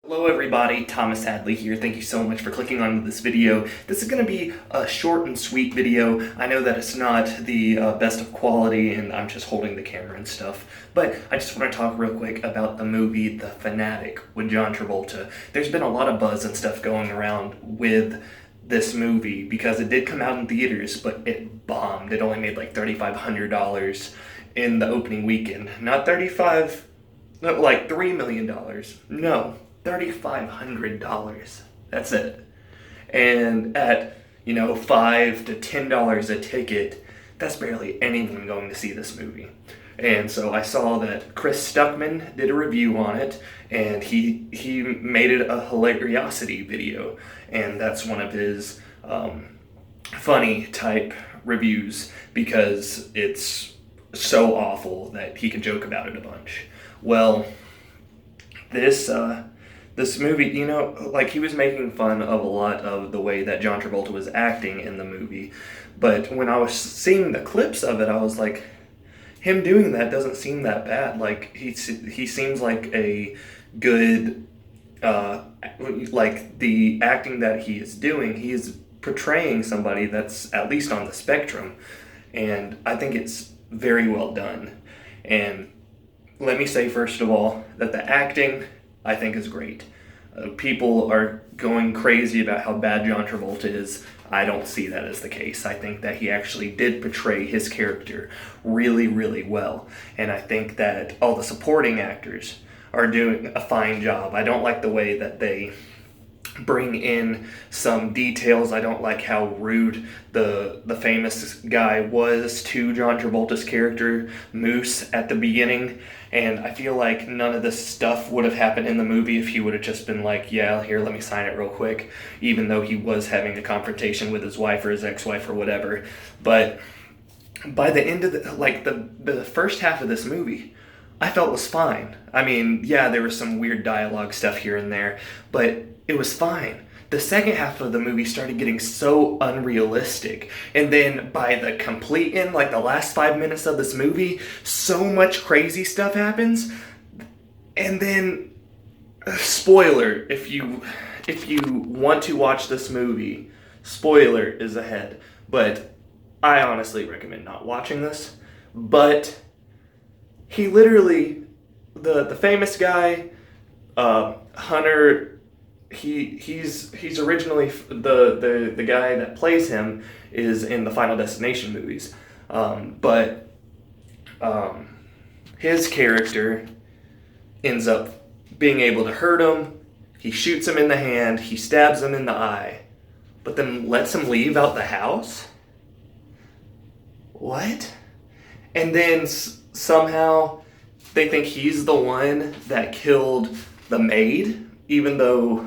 Hello everybody, Thomas Hadley here. Thank you so much for clicking on this video. This is going to be a short and sweet video. I know that it's not the best of quality and I'm just holding the camera and stuff, but I just want to talk real quick about the movie The Fanatic with John Travolta. There's been a lot of buzz and stuff going around with this movie because it did come out in theaters, but it bombed. It only made like $3,500 in the opening weekend. Not 35, no, like $3 million. No. $3,500. That's it. And at, $5 to $10 a ticket, that's barely anyone going to see this movie. And so I saw that Chris Stuckman did a review on it, and he made it a hilariosity video. And that's one of his funny type reviews because it's so awful that he can joke about it a bunch. Well, this movie, he was making fun of a lot of the way that John Travolta was acting in the movie. But when I was seeing the clips of it, I was like, him doing that doesn't seem that bad. Like, he seems like a good, like the acting that he is doing, he is portraying somebody that's at least on the spectrum. And I think it's very well done. And let me say, first of all, that the acting, I think, is great. People are going crazy about how bad John Travolta is. I don't see that as the case. I think that he actually did portray his character really, really well. And I think that all the supporting actors are doing a fine job. I don't like the way that they bring in some details. I don't like how rude the famous guy was to John Travolta's character, Moose, at the beginning. And I feel like none of this stuff would have happened in the movie if he would have just been like, yeah, here, let me sign it real quick, even though he was having a confrontation with his wife or his ex-wife or whatever. But by the end of the first half of this movie, I felt was fine. I mean, yeah, there was some weird dialogue stuff here and there, but it was fine. The second half of the movie started getting so unrealistic. And then by the complete end, like the last 5 minutes of this movie, so much crazy stuff happens. And then, spoiler, if you want to watch this movie, spoiler is ahead. But I honestly recommend not watching this. But he literally, the famous guy, Hunter, he's originally the guy that plays him is in the Final Destination movies, but his character ends up being able to hurt him. He shoots him in the hand, he stabs him in the eye, but then lets him leave out the house. What? And then somehow they think he's the one that killed the maid, even though,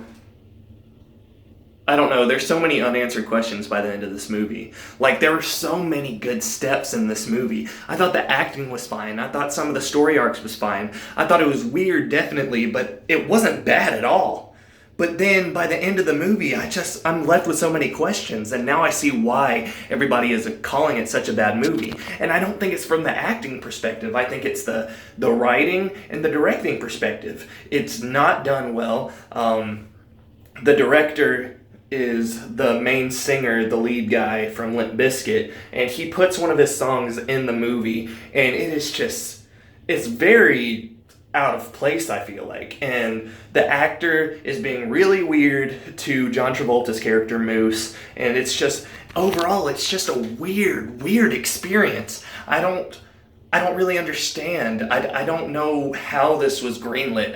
I don't know, there's so many unanswered questions by the end of this movie. Like, there were so many good steps in this movie. I thought the acting was fine. I thought some of the story arcs was fine. I thought it was weird, definitely, but it wasn't bad at all. But then, by the end of the movie, I'm left with so many questions, and now I see why everybody is calling it such a bad movie. And I don't think it's from the acting perspective. I think it's the writing and the directing perspective. It's not done well. The director is the main singer, the lead guy from Limp Bizkit, and he puts one of his songs in the movie, and it is just, it's very out of place, I feel like. And the actor is being really weird to John Travolta's character, Moose, and it's just, overall, it's just a weird experience. I don't really understand. I don't know how this was greenlit.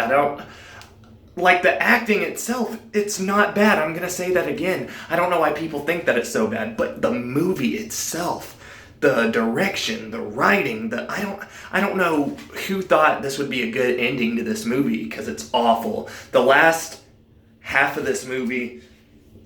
Like, the acting itself, it's not bad. I'm gonna say that again. I don't know why people think that it's so bad, but the movie itself, the direction, the writing, I don't know who thought this would be a good ending to this movie, because it's awful. The last half of this movie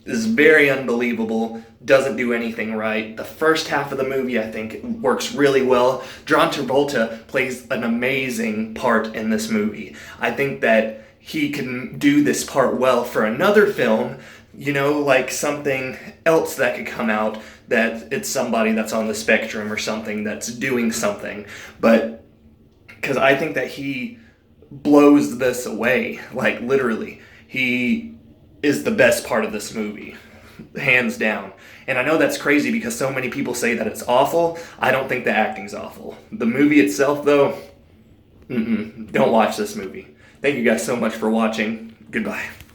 is very unbelievable, doesn't do anything right. The first half of the movie, I think, works really well. John Travolta plays an amazing part in this movie. I think that he can do this part well for another film, like something else that could come out, that it's somebody that's on the spectrum or something that's doing something. But because I think that he blows this away, like literally. he is the best part of this movie, hands down. And I know that's crazy because so many people say that it's awful. I don't think the acting's awful. The movie itself, though, don't watch this movie. Thank you guys so much for watching. Goodbye.